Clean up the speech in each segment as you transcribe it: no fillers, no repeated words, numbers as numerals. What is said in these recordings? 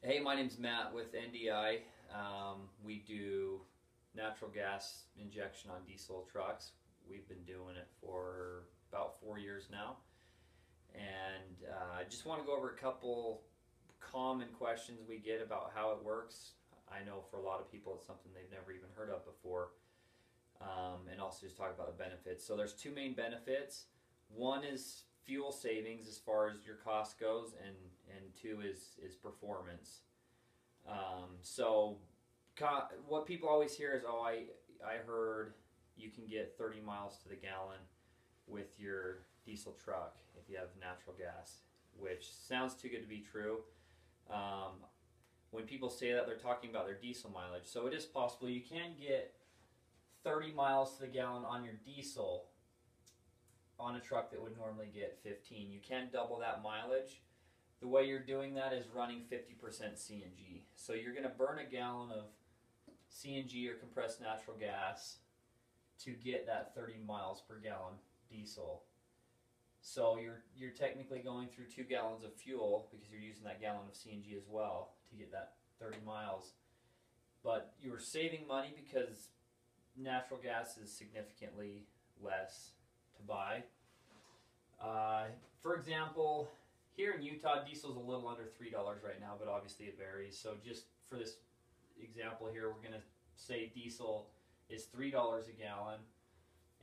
Hey, my name's Matt with NDI. We do natural gas injection on diesel trucks. We've been doing it for about 4 years now. And I just want to go over a couple common questions we get about how it works. I know for a lot of people it's something they've never even heard of before. And also just talk about the benefits. So there's two main benefits. One is fuel savings as far as your cost goes, and two is performance. What people always hear is, oh, I heard you can get 30 miles to the gallon with your diesel truck if you have natural gas, which sounds too good to be true. When people say that, they're talking about their diesel mileage. So it is possible you can get 30 miles to the gallon on your diesel on a truck that would normally get 15. You can double that mileage. The way you're doing that is running 50% CNG. So you're going to burn a gallon of CNG or compressed natural gas to get that 30 miles per gallon diesel. So you're technically going through 2 gallons of fuel because you're using that gallon of CNG as well to get that 30 miles. But you're saving money because natural gas is significantly less to buy. For example, here in Utah, diesel is a little under $3 right now, but obviously it varies. So just for this example here, we're going to say diesel is $3 a gallon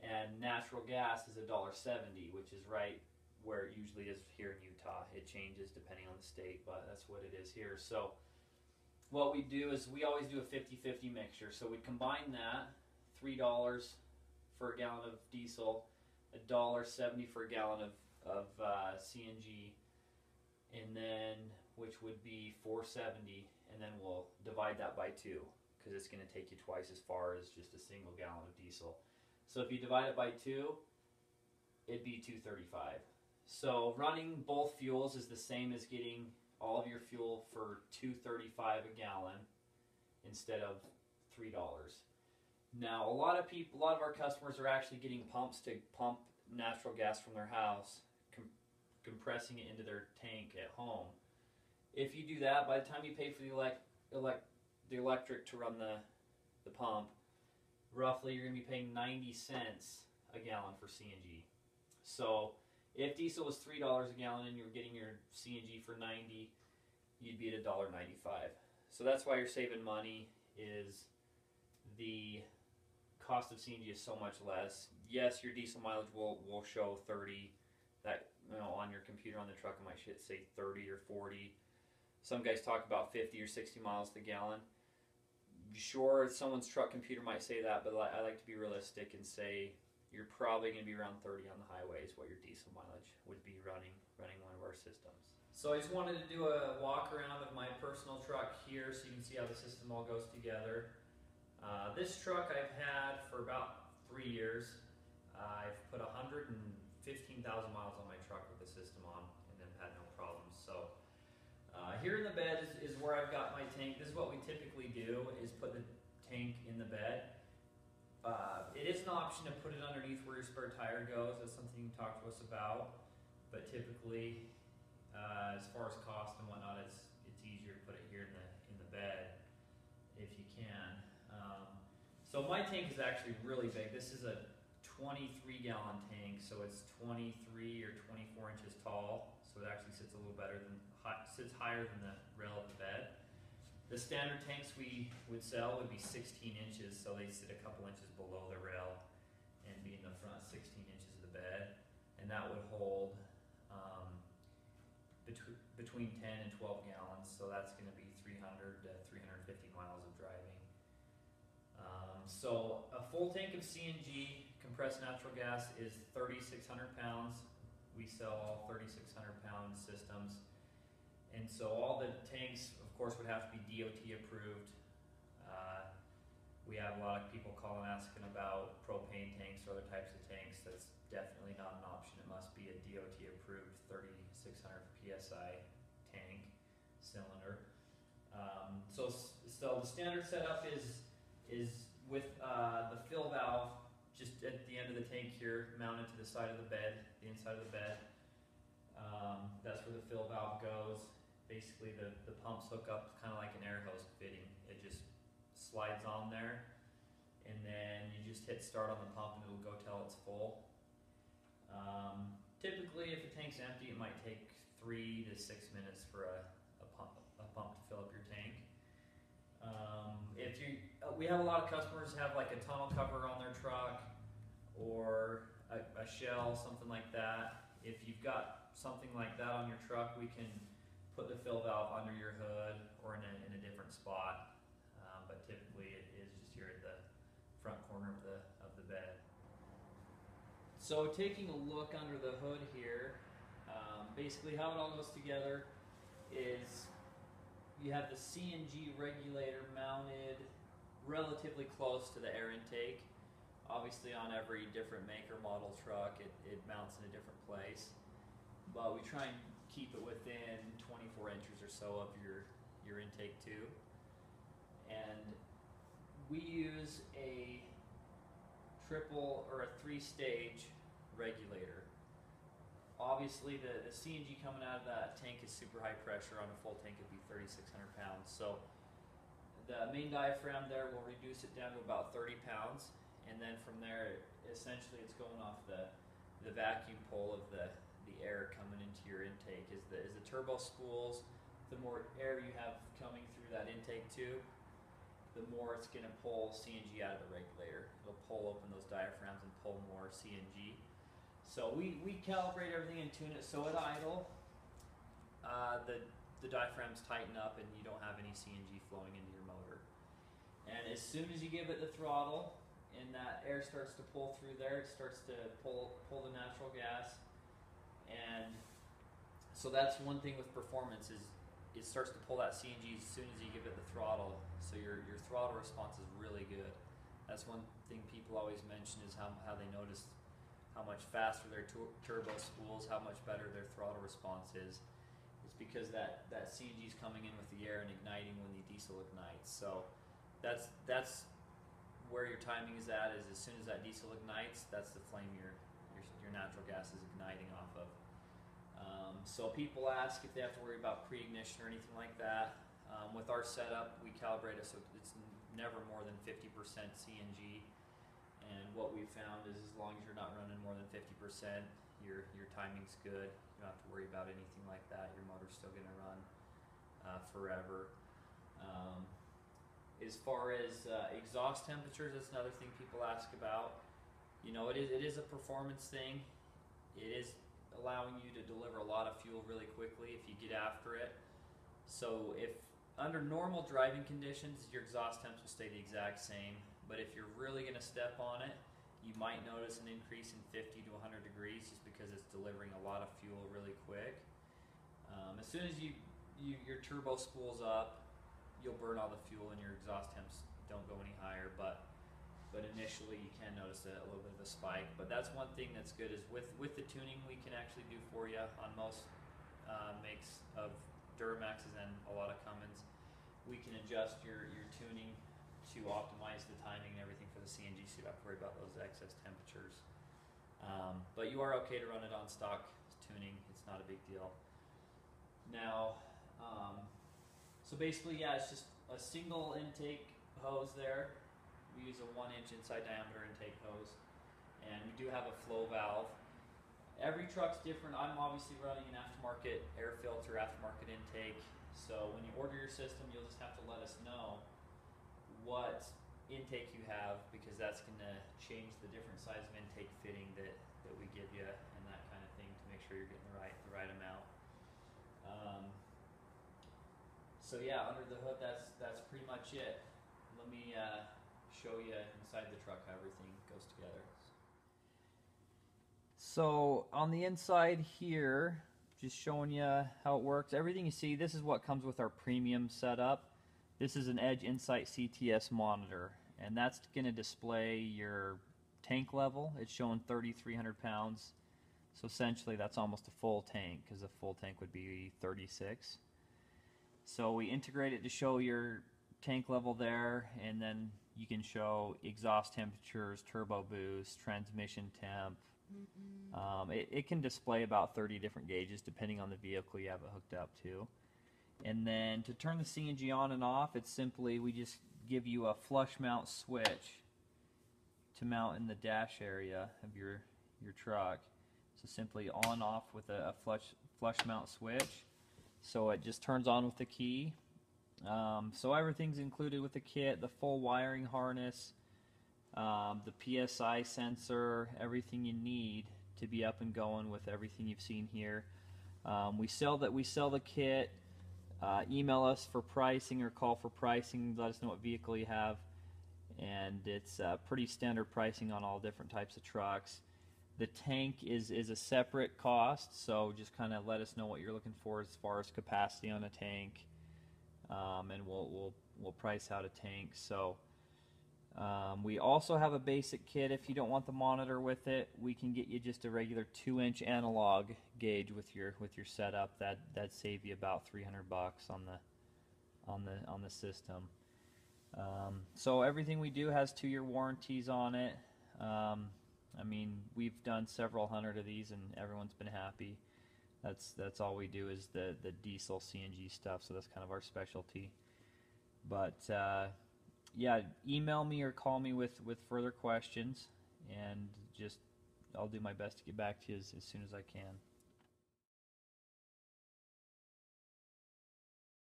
and natural gas is $1.70, which is right where it usually is here in Utah. It changes depending on the state, but that's what it is here. So what we do is we always do a 50-50 mixture. So we combine that, $3 for a gallon of diesel, $1.70 for a gallon of CNG, and then which would be $4.70, and then we'll divide that by 2 because it's going to take you twice as far as just a single gallon of diesel. So if you divide it by 2, it'd be $2.35. So running both fuels is the same as getting all of your fuel for $2.35 a gallon instead of $3. Now, a lot of our customers are actually getting pumps to pump natural gas from their house, compressing it into their tank at home. If you do that, by the time you pay for the electric to run the pump, roughly you're going to be paying 90 cents a gallon for CNG. So if diesel was $3 a gallon and you're getting your CNG for 90, you'd be at $1.95. So that's why you're saving money, is the cost of CNG is so much less. Yes, your diesel mileage will show 30. That, on your computer on the truck, it might say 30 or 40. Some guys talk about 50 or 60 miles to the gallon. Sure, someone's truck computer might say that, but I like to be realistic and say you're probably going to be around 30 on the highway is what your diesel mileage would be running one of our systems. So I just wanted to do a walk around of my personal truck here so you can see how the system all goes together. This truck I've had for about 3 years. I've put 115,000 miles on my truck with the system on and then had no problems. So here in the bed is where I've got my tank. This is what we typically do, is put the tank in the bed. It is an option to put it underneath where your spare tire goes. That's something you can talk to us about. But typically, as far as cost and whatnot, it's easier to put it here in the bed if you can. So my tank is actually really big. This is a 23-gallon tank, so it's 23 or 24 inches tall. So it actually sits a little better sits higher than the rail of the bed. The standard tanks we would sell would be 16 inches, so they sit a couple inches below the rail and be in the front 16 inches of the bed, and that would hold between 10 and 12 gallons. So that's going to be 300 to 350 miles of driving. So a full tank of CNG, compressed natural gas, is 3,600 pounds. We sell all 3,600-pound systems. And so all the tanks, of course, would have to be DOT approved. We have a lot of people calling asking about propane tanks or other types of tanks. That's definitely not an option. It must be a DOT approved 3,600 PSI tank cylinder. So the standard setup is with the fill valve just at the end of the tank here, mounted to the side of the bed, the inside of the bed. That's where the fill valve goes. basically the pumps hook up kind of like an air hose fitting. It just slides on there, and then you just hit start on the pump and it'll go till it's full. Typically, if the tank's empty, it might take 3 to 6 minutes for a pump to fill up your tank. If you, we have a lot of customers have like a tunnel cover on their truck or a shell, something like that. If you've got something like that on your truck, we can put the fill valve under your hood or in a different spot. But typically, it is just here at the front corner of the bed. So taking a look under the hood here, basically how it all goes together is you have the CNG regulator mounted relatively close to the air intake. Obviously on every different make or model truck it mounts in a different place, but we try and keep it within 24 inches or so of your intake tube. And we use a triple or a 3-stage regulator. Obviously the CNG coming out of that tank is super high pressure. On a full tank it'd be 3,600 pounds. So the main diaphragm there will reduce it down to about 30 pounds, and then from there essentially it's going off the vacuum pole of the air coming into your intake. Is the turbo spools, the more air you have coming through that intake tube, the more it's going to pull CNG out of the regulator. It'll pull open those diaphragms and pull more CNG. So we calibrate everything and tune it so at idle, the diaphragms tighten up and you don't have any CNG flowing into your motor. And as soon as you give it the throttle and that air starts to pull through there, it starts to pull the natural gas. And so that's one thing with performance is it starts to pull that CNG as soon as you give it the throttle. So your throttle response is really good. That's one thing people always mention is how they notice how much faster their turbo spools, how much better their throttle response is. It's because that CNG is coming in with the air and igniting when the diesel ignites. So that's where your timing is at. Is as soon as that diesel ignites, that's the flame your natural gas is igniting off of. So people ask if they have to worry about pre-ignition or anything like that. With our setup, we calibrate it so it's never more than 50% CNG. And what we've found is as long as you're not running more than 50%, your timing's good. You don't have to worry about anything like that. Your motor's still going to run forever. As far as exhaust temperatures, that's another thing people ask about. You know, it is a performance thing. It is allowing you to deliver a lot of fuel really quickly if you get after it. So if under normal driving conditions, your exhaust temps will stay the exact same. But if you're really going to step on it, you might notice an increase in 50 to 100 degrees just because it's delivering a lot of fuel really quick. As soon as your turbo spools up, you'll burn all the fuel and your exhaust temps don't go any higher. But initially you can notice a little bit of a spike. But that's one thing that's good is with the tuning we can actually do for you on most makes of Duramaxes and a lot of Cummins. We can adjust your tuning to optimize the timing and everything for the CNG, so you don't have to worry about those excess temperatures. But you are okay to run it on stock tuning. It's not a big deal. Now, so basically, yeah, it's just a single intake hose there. We use a 1-inch inside diameter intake hose, and we do have a flow valve. Every truck's different. I'm obviously running an aftermarket air filter, aftermarket intake. So when you order your system, you'll just have to let us know what intake you have, because that's going to change the different size of intake fitting that we give you and that kind of thing to make sure you're getting the right amount. So yeah, under the hood, that's pretty much it. Let me show you inside the truck how everything goes together. So on the inside here, just showing you how it works. Everything you see, this is what comes with our premium setup. This is an Edge Insight CTS monitor, and that's going to display your tank level. It's showing 3,300 pounds. So essentially that's almost a full tank, because a full tank would be 36. So we integrate it to show your tank level there, and then you can show exhaust temperatures, turbo boost, transmission temp. It can display about 30 different gauges depending on the vehicle you have it hooked up to. And then to turn the CNG on and off, it's simply, we just give you a flush mount switch to mount in the dash area of your truck. So simply on off with a flush mount switch. So it just turns on with the key. So everything's included with the kit, the full wiring harness, the PSI sensor, everything you need to be up and going with everything you've seen here. We sell the kit. Email us for pricing or call for pricing. Let us know what vehicle you have, and it's pretty standard pricing on all different types of trucks. The tank is a separate cost, so just kind of let us know what you're looking for as far as capacity on a tank, and we'll price out a tank. So we also have a basic kit. If you don't want the monitor with it, we can get you just a regular 2-inch analog gauge with your setup. That'd save you about $300 on the system. So everything we do has 2-year warranties on it. I mean, we've done several hundred of these, and everyone's been happy. That's all we do is the diesel CNG stuff. So that's kind of our specialty. But yeah, email me or call me with further questions, and just I'll do my best to get back to you as soon as I can.